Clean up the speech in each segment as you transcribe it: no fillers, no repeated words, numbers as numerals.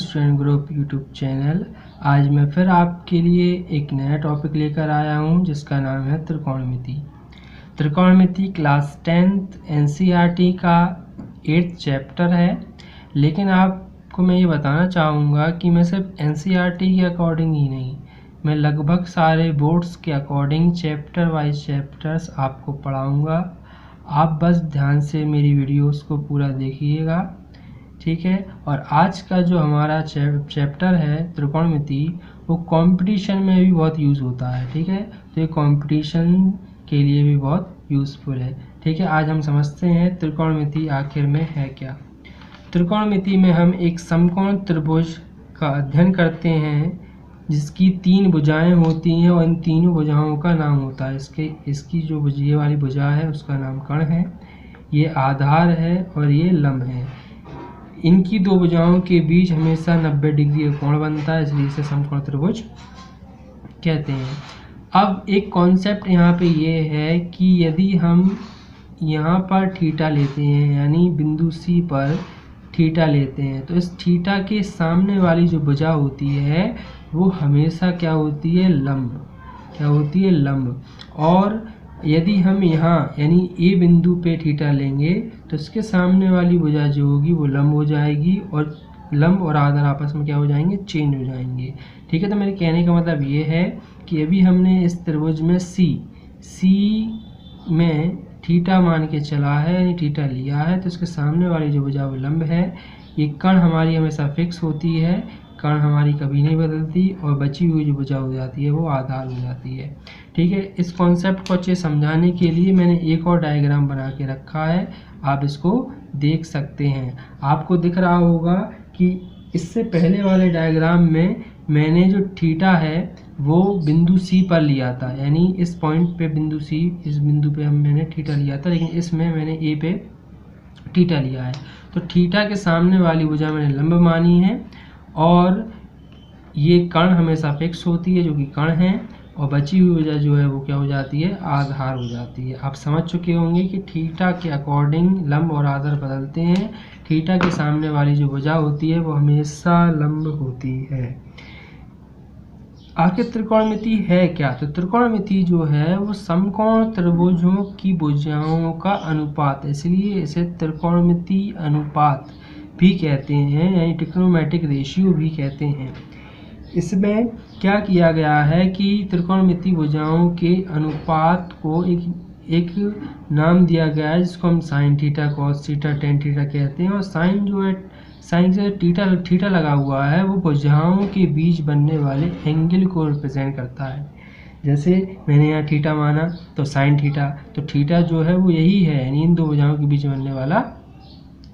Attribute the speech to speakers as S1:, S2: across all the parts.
S1: Student group YouTube channel. आज मैं फिर आपके लिए एक नया टॉपिक लेकर आया हूं जिसका नाम है त्रिकोणमिति। त्रिकोणमिति क्लास 10th एनसीईआरटी का 8th चैप्टर है। लेकिन आपको मैं ये बताना चाहूँगा कि मैं सिर्फ एनसीईआरटी के अकॉर्डिंग ही नहीं, मैं लगभग सारे बोर्ड्स के अकॉर्डिंग चैप्टर वाइज चैप्टर्स आपको पढ़ाऊँगा। आप बस ध्यान से मेरी वीडियोस को पूरा देखिएगा, ठीक है। और आज का जो हमारा चैप्टर है त्रिकोणमिति, वो कंपटीशन में भी बहुत यूज़ होता है, ठीक है। तो ये कंपटीशन के लिए भी बहुत यूज़फुल है, ठीक है। आज हम समझते हैं त्रिकोणमिति आखिर में है क्या। त्रिकोणमिति में हम एक समकोण त्रिभुज का अध्ययन करते हैं जिसकी 3 भुजाएं होती हैं और इन तीनों भुजाओं का नाम होता है। इसकी जो ये वाली भुजा है उसका नाम कर्ण है, ये आधार है और ये लंब है। इनकी 2 भुजाओं के बीच हमेशा 90 डिग्री का कोण बनता है, इसलिए इसे समकोण त्रिभुज कहते हैं। अब एक कॉन्सेप्ट यहाँ पे ये है कि यदि हम यहाँ पर थीटा लेते हैं, यानी बिंदु सी पर थीटा लेते हैं, तो इस थीटा के सामने वाली जो भुजा होती है वो हमेशा क्या होती है, लंब। क्या होती है, लंब। और यदि हम यहाँ यानी ए बिंदु पे थीटा लेंगे तो इसके सामने वाली भुजा जो होगी वो लंब हो जाएगी और लंब और आधार आपस में क्या हो जाएंगे, चेंज हो जाएंगे, ठीक है। तो मेरे कहने का मतलब ये है कि अभी हमने इस त्रिभुज में सी में थीटा मान के चला है, यानी थीटा लिया है, तो इसके सामने वाली जो भुजा वो लंब है। ये कर्ण हमारी हमेशा फिक्स होती है, कर्ण हमारी कभी नहीं बदलती, और बची हुई जो भुजा हो जाती है वो आधार हो जाती है, ठीक है। इस कॉन्सेप्ट को अच्छे समझाने के लिए मैंने एक और डायग्राम बना के रखा है, आप इसको देख सकते हैं। आपको दिख रहा होगा कि इससे पहले वाले डायग्राम में मैंने जो थीटा है वो बिंदु सी पर लिया था, यानी इस पॉइंट पे बिंदु सी, इस बिंदु पे मैंने थीटा लिया था, लेकिन इसमें मैंने ए पे थीटा लिया है। तो थीटा के सामने वाली भुजा मैंने लंब मानी है और ये कर्ण हमेशा फिक्स होती है जो कि कर्ण है, और बची हुई भुजा जो है वो क्या हो जाती है, आधार हो जाती है। आप समझ चुके होंगे कि थीटा के अकॉर्डिंग लंब और आधार बदलते हैं। थीटा के सामने वाली जो भुजा होती है वो हमेशा लंब होती है। आखिर त्रिकोणमिति है क्या? तो त्रिकोणमिति जो है वो समकोण त्रिभुजों की भुजाओं का अनुपात है, इसलिए इसे त्रिकोणमिति अनुपात भी कहते हैं, यानी ट्रिग्नोमेट्रिक रेशियो भी कहते हैं। इसमें क्या किया गया है कि त्रिकोणमिति भुजाओं के अनुपात को एक नाम दिया गया है जिसको हम sign theta, cos theta, tan theta कहते हैं। और साइन जो है, साइन से थीटा लगा हुआ है, वो भुजाओं के बीच बनने वाले एंगल को रिप्रेजेंट करता है। जैसे मैंने यहाँ थीटा माना तो साइन थीटा, तो थीटा जो है वो यही है, यानी इन 2 भुजाओं के बीच बनने वाला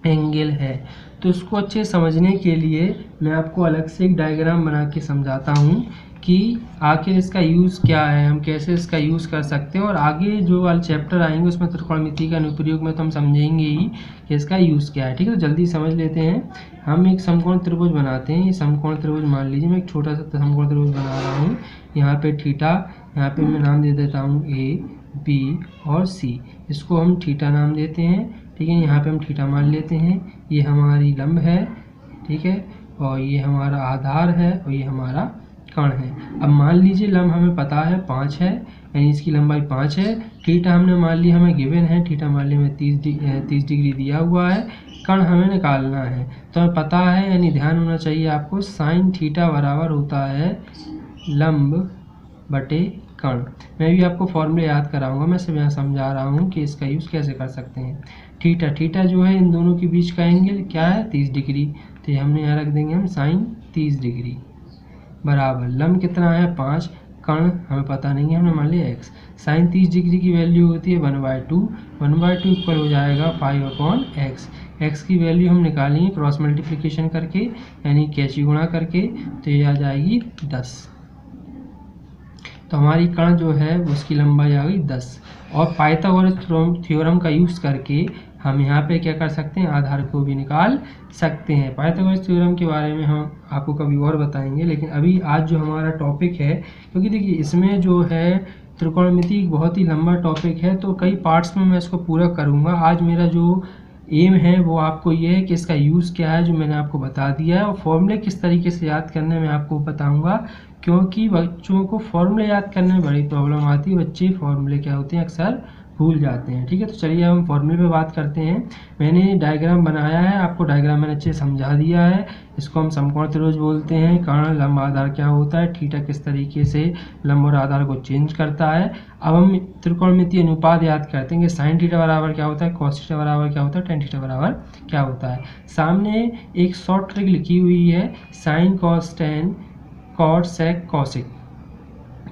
S1: एंगल है। तो इसको अच्छे समझने के लिए मैं आपको अलग से एक डायग्राम बना के समझाता हूँ कि आखिर इसका यूज़ क्या है, हम कैसे इसका यूज़ कर सकते हैं। और आगे जो वाले चैप्टर आएंगे उसमें त्रिकोणमिति का अनुप्रयोग में तो हम समझेंगे ही कि इसका यूज़ क्या है, ठीक है। तो जल्दी समझ लेते हैं। हम एक समकोण त्रिभुज बनाते हैं। ये समकोण त्रिभुज मान लीजिए, मैं एक छोटा सा समकोण त्रिभुज बना रहा हूँ। यहाँ पे थीटा, यहाँ पे मैं नाम दे देता हूँ ए, बी और सी, इसको हम थीटा नाम देते हैं, ठीक है। यहाँ पे हम थीटा मान लेते हैं। ये हमारी लंब है, ठीक है, और ये हमारा आधार है और ये हमारा कर्ण है। अब मान लीजिए लंब हमें पता है 5 है, यानी इसकी लंबाई 5 है। थीटा हमने मान लिया हमें गिवन है, थीटा मान लिया हमें 30 डिग्री दिया हुआ है। कर्ण हमें निकालना है, तो हमें पता है, यानी ध्यान होना चाहिए आपको, साइन थीटा बराबर होता है लंब बटे कर्ण। मैं भी आपको फॉर्मूले याद कराऊंगा, मैं सिर्फ यहाँ समझा रहा हूँ कि इसका यूज़ कैसे कर सकते हैं। थीटा जो है इन दोनों के बीच का एंगल क्या है, 30 डिग्री, तो ये हमने यहाँ रख देंगे हम साइन 30 डिग्री बराबर लंब कितना है 5, कर्ण हमें पता नहीं है, हमने मान लिया x। साइन 30 डिग्री की वैल्यू होती है 1/2, 1/2 इक्वल हो जाएगा 5/x। x की वैल्यू हम निकालेंगे क्रॉस मल्टीप्लिकेशन करके, यानी कैंची गुणा करके, तो ये आ जाएगी 10। तो हमारी कर्ण जो है उसकी लंबाई आ गई 10। और पाइथागोरस थ्योरम का यूज़ करके हम यहाँ पे क्या कर सकते हैं, आधार को भी निकाल सकते हैं। पाइथागोरस थ्योरम के बारे में हम आपको कभी और बताएंगे, लेकिन अभी आज जो हमारा टॉपिक है, क्योंकि देखिए इसमें जो है त्रिकोणमिति बहुत ही लंबा टॉपिक है, तो कई पार्ट्स में मैं इसको पूरा करूँगा। आज मेरा जो एम है वो आपको ये है कि इसका यूज़ क्या है जो मैंने आपको बता दिया है, और फॉर्मूले किस तरीके से याद करने में आपको बताऊंगा, क्योंकि बच्चों को फॉर्मूले याद करने में बड़ी प्रॉब्लम आती है। बच्चे फॉर्मूले क्या होते हैं अक्सर भूल जाते हैं। ठीक है, तो चलिए हम फॉर्मूले पे बात करते हैं। मैंने डायग्राम बनाया है, आपको डायग्राम मैंने अच्छे से समझा दिया है। इसको हम समकोण त्रिभुज बोलते हैं। कर्ण लंब आधार क्या होता है, थीटा किस तरीके से लंब और आधार को चेंज करता है। अब हम त्रिकोणमितीय अनुपात याद करते हैं कि साइन थीटा बराबर क्या होता है, कॉस थीटा बराबर क्या होता है, टेन थीटा बराबर क्या होता है। सामने एक शॉर्ट ट्रिक लिखी हुई है, sine cos tan cot sec cosec.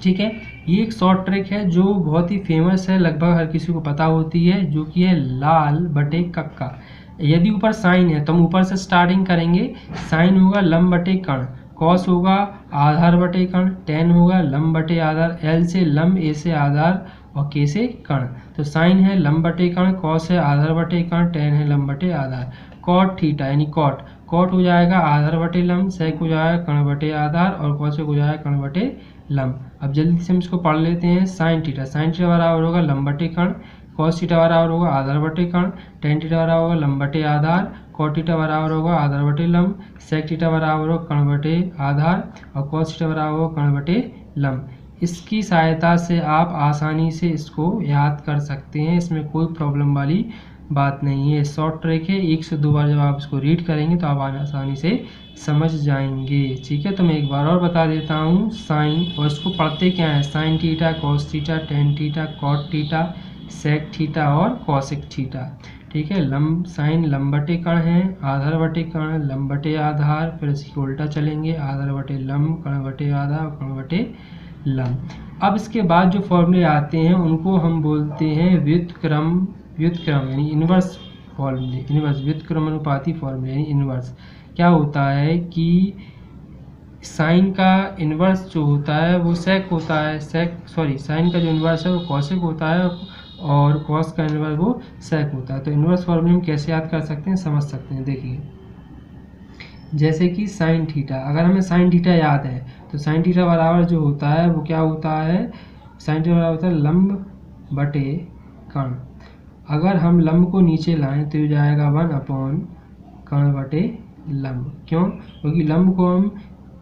S1: ठीक है, ये एक शॉर्ट ट्रिक है जो बहुत ही फेमस है, लगभग हर किसी को पता होती है, जो कि है लाल बटे कक्का। यदि ऊपर साइन है तो हम ऊपर से स्टार्टिंग करेंगे। साइन होगा लंब बटे कर्ण, कॉस होगा आधार बटे कर्ण, टेन होगा लंब बटे आधार, एल से लंब, ए से आधार और के से कर्ण। तो साइन है लंब बटे कर्ण, कॉस है आधार बटे कर्ण, टेन है लंब बटे आधार। कॉट थीटा यानी कॉट, कॉट हो जाएगा आधार बटे लंब, सेक हो जाएगा कर्ण बटे आधार और कॉसेक हो जाएगा कर्ण बटे लंब। अब जल्दी से हम इसको पढ़ लेते हैं। साइन थीटा, साइन थीटा बराबर होगा लंब बटे कर्ण, कॉस थीटा बराबर होगा आधार बटे कर्ण, टेन थीटा बराबर होगा लंब बटे आधार, कॉट थीटा बराबर होगा आधार बटे लंब, सेक थीटा बराबर होगा कर्ण बटे आधार और कॉस थीटा बराबर होगा कर्ण बटे लंब। इसकी सहायता से आप आसानी से इसको याद कर सकते हैं, इसमें कोई प्रॉब्लम वाली बात नहीं है। शॉर्ट ट्रिक है, एक से दो बार जब आप इसको रीड करेंगे तो आप आसानी से समझ जाएंगे। ठीक है, तो मैं एक बार और बता देता हूँ। साइन, और इसको पढ़ते क्या है, sine theta, cos theta, tan theta, cot theta, sec theta और कॉसिक थीटा। ठीक है, लंब, साइन लंब बटे कर्ण है, आधार बटे कर्ण, लंब बटे आधार, फिर इसकी उल्टा चलेंगे, आधार बटे लंब, कर्ण बटे आधार और कर्ण बटे लंब। अब इसके बाद जो फॉर्मूले आते हैं उनको हम बोलते हैं व्युत्क्रम, व्युत्क्रम यानी इनवर्स फॉर्मूले, इनवर्स व्युत्क्रमानुपाती फॉर्मूले यानी इनवर्स। क्या होता है कि साइन का इन्वर्स जो होता है वो सेक होता है, साइन का जो इन्वर्स है वो कॉसेक होता है और कॉस का इन्वर्स वो सेक होता है। तो इन्वर्स फॉर्मूले हम कैसे याद कर सकते हैं, समझ सकते हैं। देखिए, जैसे कि साइन थीटा, अगर हमें साइन थीटा याद है तो साइन थीटा बराबर जो होता है वो क्या होता है, साइन थीटा बराबर होता है लंब बटे कर्ण। अगर हम लंब को नीचे लाएं तो हो जाएगा 1 अपॉन कर्ण बटे लंब। क्यों, क्योंकि लंब को हम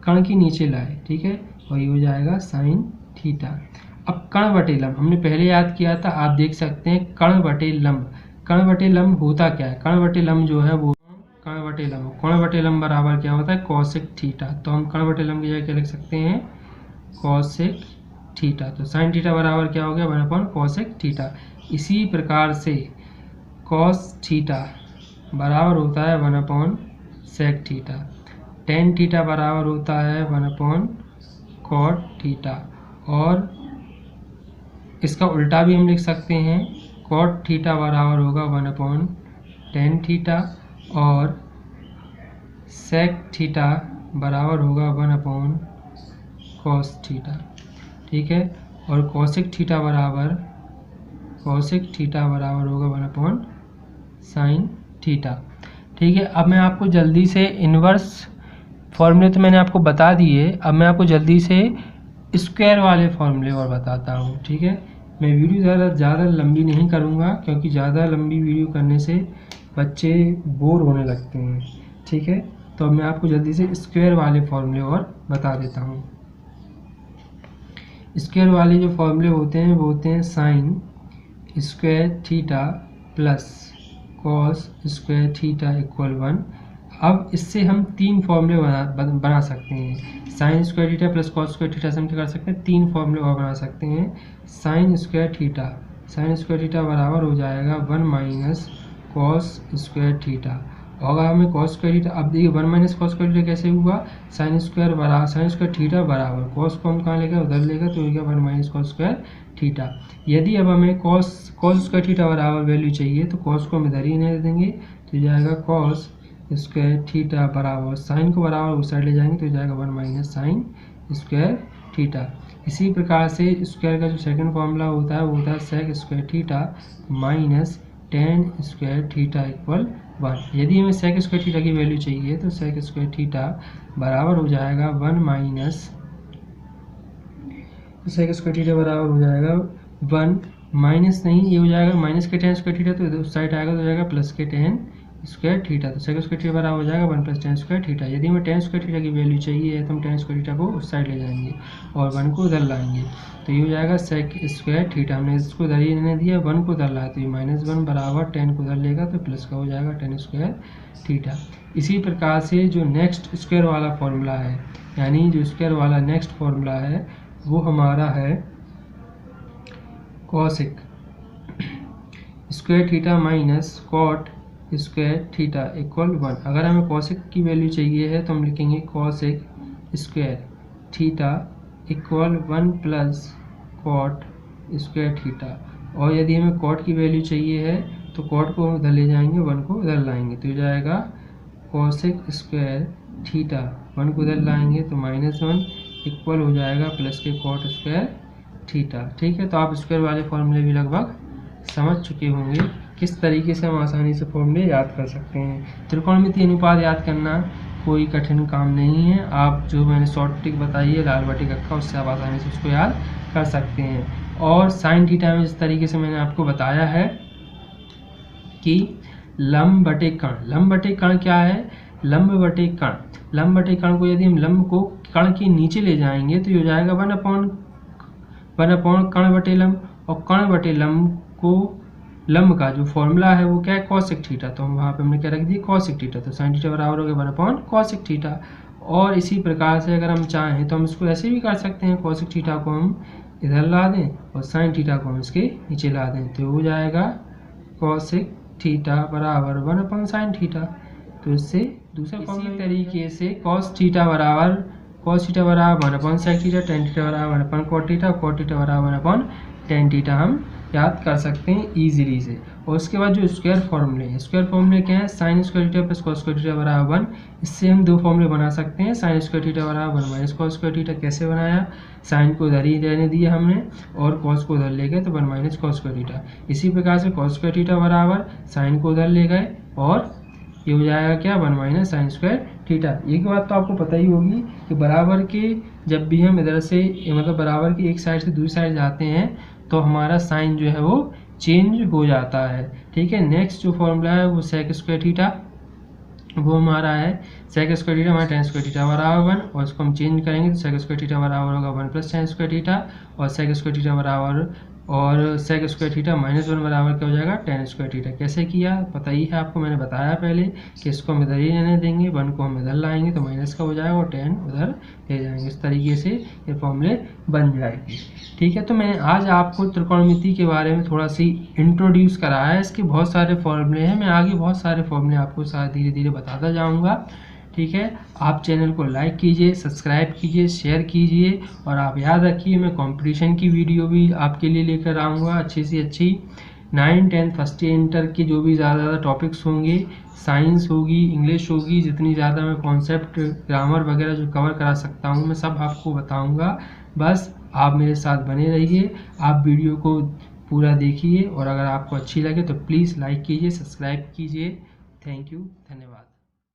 S1: कर्ण के नीचे लाए। ठीक है, और ये हो जाएगा साइन थीटा। अब कर्ण बटे लंब हमने पहले याद किया था, आप देख सकते हैं कर्ण बटे लंब। कर्ण बटे लंब होता क्या है, कर्ण बटे लंब जो है वो कर्ण बटे लंब, कर्ण बटे लंब बराबर क्या होता है, कॉसेक थीटा। तो हम कर्ण बटे लंब की जगह क्या लिख सकते हैं, कॉसेक थीटा। तो साइन थीटा बराबर क्या हो गया, 1 अपॉन कॉसेक थीटा। इसी प्रकार से कॉस थीटा बराबर होता है 1 upon sec theta, tan theta बराबर होता है 1 अपॉन कॉट थीटा, और इसका उल्टा भी हम लिख सकते हैं, कॉट थीटा बराबर होगा 1 अपॉन टेन थीटा और सेक थीटा बराबर होगा 1 अपॉन कॉस थीटा। ठीक है, और कॉसेक थीटा बराबर होगा 1 अपॉन साइन थीटा। ठीक है, अब मैं आपको जल्दी से इन्वर्स फॉर्मूले तो मैंने आपको बता दिए, अब मैं आपको जल्दी से स्क्वायर वाले फॉर्मूले और बताता हूँ। ठीक है, मैं वीडियो ज़्यादा लंबी नहीं करूँगा क्योंकि ज़्यादा लंबी वीडियो करने से बच्चे बोर होने लगते हैं। ठीक है, तो अब मैं आपको जल्दी से स्क्वायर वाले फॉर्मूले और बता देता हूँ। स्क्वायर वाले जो फॉर्मूले होते हैं वो होते हैं sine square theta plus cos square theta equal 1। अब इससे हम 3 फॉर्मूले बना सकते हैं। Sine square theta plus cos square theta से हम क्या कर सकते हैं, 3 फॉर्मूले और बना सकते हैं। साइन स्क्वायर थीटा बराबर हो जाएगा 1 माइनस कॉस स्क्वायर थीटा। और हमें कॉस स्क्वायर थीटा, अब देखिए 1 माइनस कॉस स्क्वायर थीटा कैसे हुआ, साइन स्क्वायर थीटा बराबर कॉस को हम कहाँ लेगा, उधर लेगा, तो हो गया 1 माइनस कॉस स्क्वायर थीटा। यदि अब हमें कॉस स्क्वायर थीटा बराबर वैल्यू चाहिए तो कॉस को हम इधर ही नहीं देंगे, तो हो जाएगा कॉस स्क्वायर थीटा बराबर, साइन को बराबर उस साइड ले जाएंगे तो हो जाएगा 1 माइनस साइन स्क्वायर थीटा। इसी प्रकार से स्क्वायर का जो सेकंड फॉर्मूला होता है वो होता है sec square theta minus tan square theta equal 1। यदि हमें सेक स्क्वायर थीटा की वैल्यू चाहिए तो सेक स्क्वायर थीटा बराबर हो जाएगा 1 माइनस, सेक स्क्वायर थीटा बराबर हो जाएगा 1 माइनस नहीं, ये हो जाएगा माइनस के टेन स्क्वायर थीटा, तो उस साइड आएगा तो हो जाएगा प्लस के टेन स्क्वायर थीटा। तो सेक स्क्वायर थीटा बराबर हो जाएगा 1 + tan स्क्वायर थीटा। यदि हमें tan स्क्वायर थीटा की वैल्यू चाहिए है तो हम tan स्क्वायर थीटा को उस साइड ले जाएंगे और 1 को उधर लाएंगे, तो ये हो जाएगा सेक स्क्वायर थीटा। हमने इसको उधर ही रहने दिया, 1 को उधर लाया तो ये -1 बराबर tan को उधर लेगा तो प्लस का हो जाएगा tan स्क्वायर थीटा। इसी प्रकार से जो नेक्स्ट स्क्वायर वाला फॉर्मूला है, यानी जो स्क्वायर वाला नेक्स्ट फॉर्मूला है वो हमारा है cosec square theta minus cot square theta equal 1। अगर हमें कॉसेक की वैल्यू चाहिए है तो हम लिखेंगे cosec square theta equal 1 + cot square theta. और यदि हमें कॉट की वैल्यू चाहिए है तो कॉट को उधर ले जाएंगे, 1 को उधर लाएंगे, तो हो जाएगा कॉसेक स्क्वायर थीटा, 1 को उधर लाएंगे तो -1 इक्वल हो जाएगा प्लस के कॉट स्क्वायर थीटा। ठीक है, तो आप स्क्वायर वाले फॉर्मूले भी लगभग समझ चुके होंगे किस तरीके से हम आसानी से फॉर्मूले याद कर सकते हैं। त्रिकोणमितीय अनुपात याद करना कोई कठिन काम नहीं है। आप जो मैंने शॉर्ट ट्रिक बताई है लाल बटे कक्का, उससे आप आसानी से उसको याद कर सकते हैं। और साइन थीटा में जिस तरीके से मैंने आपको बताया है कि लंब बटे कण, लंब बटे कण क्या है, लंब बटे कण, लंब बटे कण को यदि हम लंब को कण के नीचे ले जाएंगे तो ये हो जाएगा 1/1 कण बटे लंब, और कण बटे लंब को लंब का जो फॉर्मूला है वो क्या है कॉसेक थीटा, तो हम वहाँ पे हमने क्या रख दिया कॉसेक थीटा, तो साइन थीटा बराबर हो गया 1/1 कॉसेक थीटा। और इसी प्रकार से अगर हम चाहें तो हम इसको ऐसे भी कर सकते हैं, कॉसेक थीटा को हम इधर ला दें और साइन थीटा को हम इसके नीचे ला दें, तो हो जाएगा कॉसेक थीटा बराबर 1/sin थीटा। तो इससे दूसरा इसी तरीके से cos थीटा बराबर 1/sec थीटा, tan थीटा बराबर 1/cot थीटा, cot थीटा बराबर 1/tan थीटा हम याद कर सकते हैं ईजिली से। और उसके बाद जो स्क्वायर फॉर्मूले हैं, स्क्वायर फॉर्मूले क्या है, sine square theta plus cos square theta बराबर 1। इससे हम दो फॉर्मूले बना सकते हैं, साइन स्क्वायर थीटा बराबर 1 माइनस कॉस स्क्वायर थीटा। कैसे बनाया, साइन को उधर ही रहने दिया हमने और कॉस को उधर ले गए तो 1 माइनस कॉस स्क्वायर थीटा। इसी प्रकार से कॉस स्क्वायर थीटा बराबर साइन को उधर ले गए और ये हो जाएगा क्या 1 माइनस साइन स्क्वायर थीटा। एक बात तो आपको पता ही होगी कि बराबर के जब भी हम इधर से मतलब बराबर की एक साइड से दूसरी साइड जाते हैं तो हमारा साइन जो है वो चेंज हो जाता है। ठीक है, नेक्स्ट जो फॉर्मूला है वो सेक स्क्वायर थीटा, वो हमारा है सेक स्क्वायर थीटा हमारा tan स्क्वायर थीटा बराबर 1, और इसको हम चेंज करेंगे तो सेक स्क्वायर थीटा बराबर होगा 1 + tan स्क्वायर थीटा, और सेक स्क्वायर थीटा बराबर और सेक स्क्वायर थीटा -1 बराबर क्या हो जाएगा tan स्क्वायर थीटा। कैसे किया पता ही है आपको, मैंने बताया पहले कि इसको हम इधर ही रहने देंगे, 1 को हम इधर लाएंगे तो माइनस का हो जाएगा और tan उधर ले जाएंगे। इस तरीके से ये फॉर्मूले बन जाएगी। ठीक है, तो मैंने आज आपको त्रिकोणमिति के बारे में थोड़ा सी इंट्रोड्यूस कराया है। इसके बहुत सारे फॉर्मूले हैं, मैं आगे बहुत सारे फॉर्मूले आपको साथ धीरे धीरे बताता जाऊँगा। ठीक है, आप चैनल को लाइक कीजिए, सब्सक्राइब कीजिए, शेयर कीजिए, और आप याद रखिए मैं कंपटीशन की वीडियो भी आपके लिए लेकर आऊँगा, अच्छी से अच्छी 9, 10 फर्स्ट ईयर इंटर के जो भी ज़्यादा टॉपिक्स होंगे, साइंस होगी, इंग्लिश होगी, जितनी ज़्यादा मैं कॉन्सेप्ट ग्रामर वगैरह जो कवर करा सकता हूँ मैं सब आपको बताऊँगा। बस आप मेरे साथ बने रहिए, आप वीडियो को पूरा देखिए, और अगर आपको अच्छी लगे तो प्लीज़ लाइक कीजिए, सब्सक्राइब कीजिए। थैंक यू, धन्यवाद।